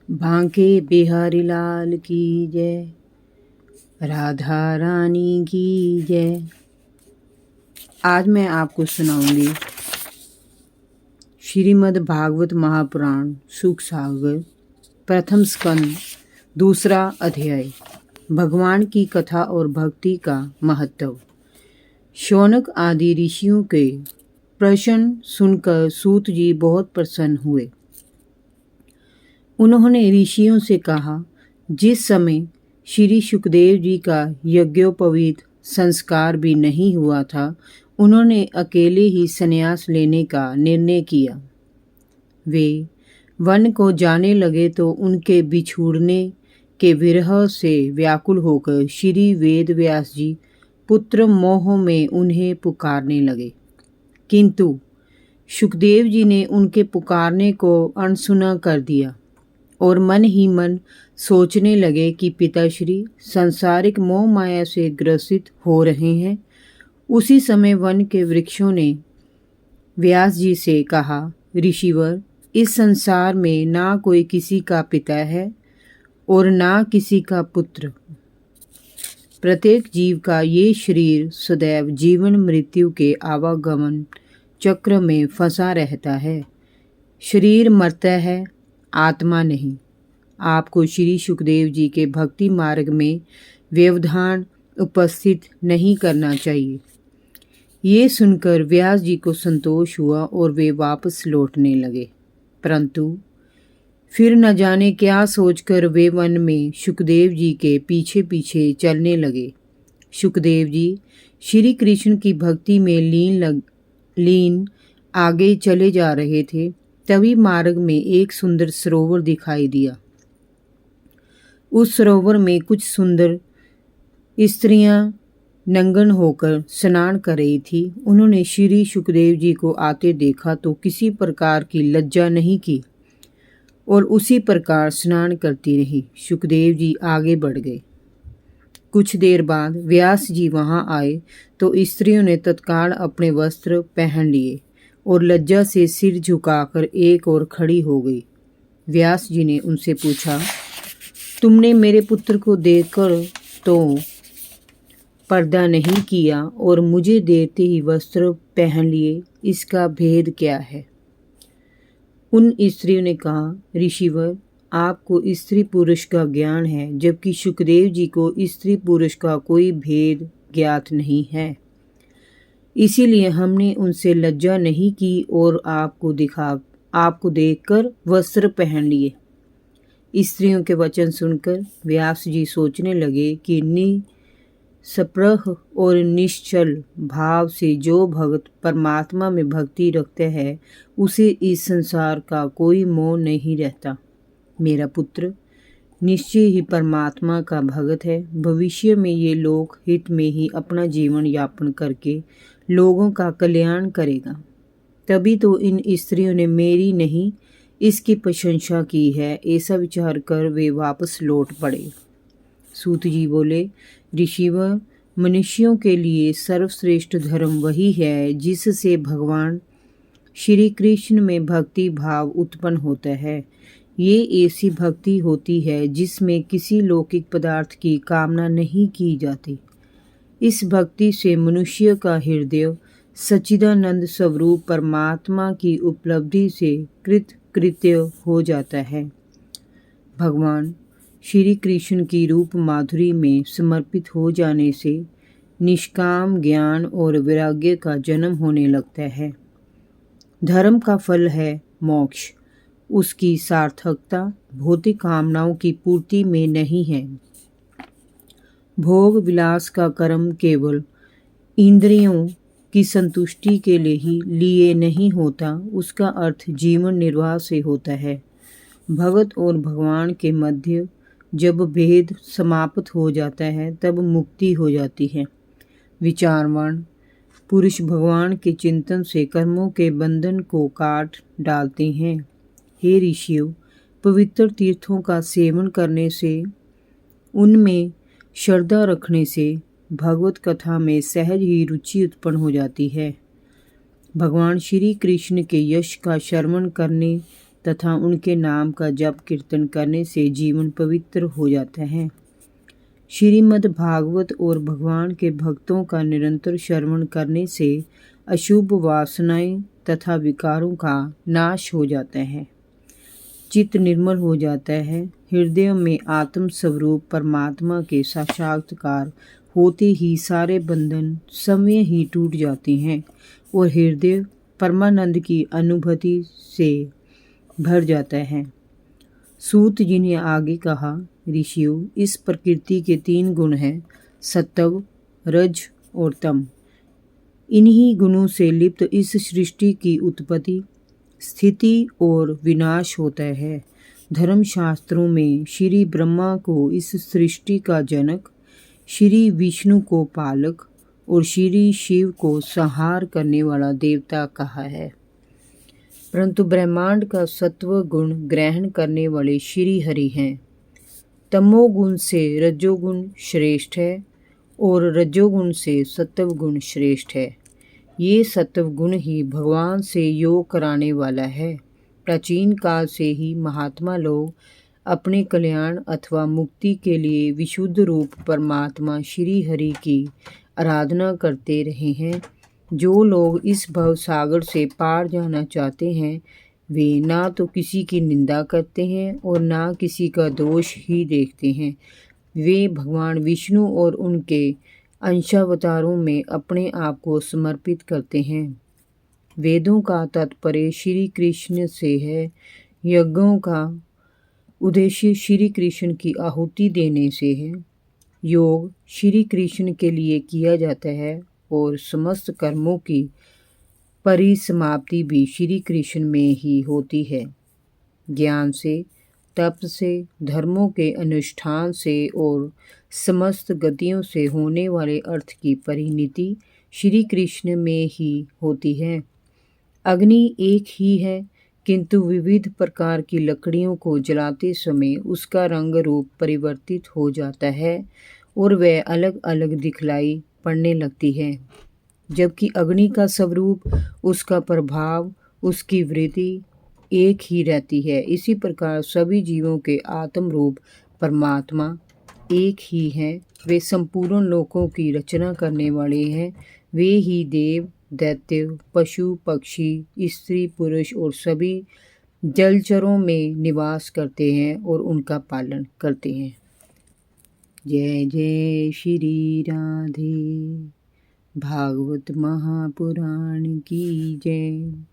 बांके बिहारी लाल की जय, राधा रानी की जय। आज मैं आपको सुनाऊंगी श्रीमद् भागवत महापुराण सुख सागर प्रथम स्कंद दूसरा अध्याय, भगवान की कथा और भक्ति का महत्व। शौनक आदि ऋषियों के प्रश्न सुनकर सूत जी बहुत प्रसन्न हुए। उन्होंने ऋषियों से कहा, जिस समय श्री सुखदेव जी का यज्ञोपवीत संस्कार भी नहीं हुआ था, उन्होंने अकेले ही संन्यास लेने का निर्णय किया। वे वन को जाने लगे तो उनके बिछुड़ने के विरह से व्याकुल होकर श्री वेद व्यास जी पुत्र मोह में उन्हें पुकारने लगे, किंतु सुखदेव जी ने उनके पुकारने को अनसुना कर दिया और मन ही मन सोचने लगे कि पिताश्री सांसारिक मोह माया से ग्रसित हो रहे हैं। उसी समय वन के वृक्षों ने व्यास जी से कहा, ऋषिवर, इस संसार में ना कोई किसी का पिता है और ना किसी का पुत्र। प्रत्येक जीव का ये शरीर सदैव जीवन मृत्यु के आवागमन चक्र में फंसा रहता है। शरीर मरता है, आत्मा नहीं। आपको श्री सुखदेव जी के भक्ति मार्ग में व्यवधान उपस्थित नहीं करना चाहिए। ये सुनकर व्यास जी को संतोष हुआ और वे वापस लौटने लगे, परंतु फिर न जाने क्या सोचकर वे वन में सुखदेव जी के पीछे पीछे चलने लगे। सुखदेव जी श्री कृष्ण की भक्ति में लीन आगे चले जा रहे थे। तभी मार्ग में एक सुंदर सरोवर दिखाई दिया। उस सरोवर में कुछ सुंदर स्त्रियां नंगन होकर स्नान कर रही थी। उन्होंने श्री सुखदेव जी को आते देखा तो किसी प्रकार की लज्जा नहीं की और उसी प्रकार स्नान करती रही। सुखदेव जी आगे बढ़ गए। कुछ देर बाद व्यास जी वहां आए तो स्त्रियों ने तत्काल अपने वस्त्र पहन लिए और लज्जा से सिर झुकाकर एक ओर खड़ी हो गई। व्यास जी ने उनसे पूछा, तुमने मेरे पुत्र को देखकर तो पर्दा नहीं किया और मुझे देते ही वस्त्र पहन लिए, इसका भेद क्या है? उन स्त्रियों ने कहा, ऋषिवर, आपको स्त्री पुरुष का ज्ञान है, जबकि सुखदेव जी को स्त्री पुरुष का कोई भेद ज्ञात नहीं है। इसीलिए हमने उनसे लज्जा नहीं की और आपको देखकर वस्त्र पहन लिए। स्त्रियों के वचन सुनकर व्यास जी सोचने लगे कि निस्पृह और निश्चल भाव से जो भक्त परमात्मा में भक्ति रखते हैं, उसे इस संसार का कोई मोह नहीं रहता। मेरा पुत्र निश्चय ही परमात्मा का भगत है। भविष्य में ये लोक हित में ही अपना जीवन यापन करके लोगों का कल्याण करेगा। तभी तो इन स्त्रियों ने मेरी नहीं इसकी प्रशंसा की है। ऐसा विचार कर वे वापस लौट पड़े। सूत जी बोले, ऋषिवर, मनुष्यों के लिए सर्वश्रेष्ठ धर्म वही है जिससे भगवान श्री कृष्ण में भक्ति भाव उत्पन्न होता है। ये ऐसी भक्ति होती है जिसमें किसी लौकिक पदार्थ की कामना नहीं की जाती। इस भक्ति से मनुष्य का हृदय सच्चिदानंद स्वरूप परमात्मा की उपलब्धि से कृतकृत्य हो जाता है। भगवान श्री कृष्ण की रूप माधुरी में समर्पित हो जाने से निष्काम ज्ञान और वैराग्य का जन्म होने लगता है। धर्म का फल है मोक्ष। उसकी सार्थकता भौतिक कामनाओं की पूर्ति में नहीं है। भोग विलास का कर्म केवल इंद्रियों की संतुष्टि के लिए नहीं होता, उसका अर्थ जीवन निर्वाह से होता है। भगत और भगवान के मध्य जब भेद समाप्त हो जाता है, तब मुक्ति हो जाती है। विचारवान पुरुष भगवान के चिंतन से कर्मों के बंधन को काट डालते हैं। हे ऋषियों, पवित्र तीर्थों का सेवन करने से, उनमें श्रद्धा रखने से भगवत कथा में सहज ही रुचि उत्पन्न हो जाती है। भगवान श्री कृष्ण के यश का श्रवण करने तथा उनके नाम का जप कीर्तन करने से जीवन पवित्र हो जाता है। श्रीमद् भागवत और भगवान के भक्तों का निरंतर श्रवण करने से अशुभ वासनाएं तथा विकारों का नाश हो जाता है, चित्त निर्मल हो जाता है। हृदय में आत्म स्वरूप परमात्मा के साक्षात्कार होते ही सारे बंधन समय ही टूट जाते हैं और हृदय परमानंद की अनुभूति से भर जाता है। सूत जी ने आगे कहा, ऋषियों, इस प्रकृति के 3 गुण हैं, सत्व, रज और तम। इन्हीं गुणों से लिप्त इस सृष्टि की उत्पत्ति, स्थिति और विनाश होता है। धर्मशास्त्रों में श्री ब्रह्मा को इस सृष्टि का जनक, श्री विष्णु को पालक और श्री शिव को संहार करने वाला देवता कहा है। परंतु ब्रह्मांड का सत्व गुण ग्रहण करने वाले श्री हरि हैं। तमोगुण से रजोगुण श्रेष्ठ है और रजोगुण से सत्व गुण श्रेष्ठ है। ये सत्व गुण ही भगवान से योग कराने वाला है। प्राचीन काल से ही महात्मा लोग अपने कल्याण अथवा मुक्ति के लिए विशुद्ध रूप परमात्मा श्री हरि की आराधना करते रहे हैं। जो लोग इस भव सागर से पार जाना चाहते हैं, वे ना तो किसी की निंदा करते हैं और ना किसी का दोष ही देखते हैं। वे भगवान विष्णु और उनके अंशावतारों में अपने आप को समर्पित करते हैं। वेदों का तात्पर्य श्री कृष्ण से है। यज्ञों का उद्देश्य श्री कृष्ण की आहुति देने से है। योग श्री कृष्ण के लिए किया जाता है और समस्त कर्मों की परिसमाप्ति भी श्री कृष्ण में ही होती है। ज्ञान से, तप से, धर्मों के अनुष्ठान से और समस्त गतियों से होने वाले अर्थ की परिणति श्री कृष्ण में ही होती है। अग्नि एक ही है, किंतु विविध प्रकार की लकड़ियों को जलाते समय उसका रंग रूप परिवर्तित हो जाता है और वह अलग अलग दिखलाई पड़ने लगती है, जबकि अग्नि का स्वरूप, उसका प्रभाव, उसकी वृत्ति एक ही रहती है। इसी प्रकार सभी जीवों के आत्म रूप परमात्मा एक ही हैं। वे संपूर्ण लोकों की रचना करने वाले हैं। वे ही देव, दैत्य, पशु, पक्षी, स्त्री, पुरुष और सभी जलचरों में निवास करते हैं और उनका पालन करते हैं। जय जय श्री राधे। भागवत महापुराण की जय।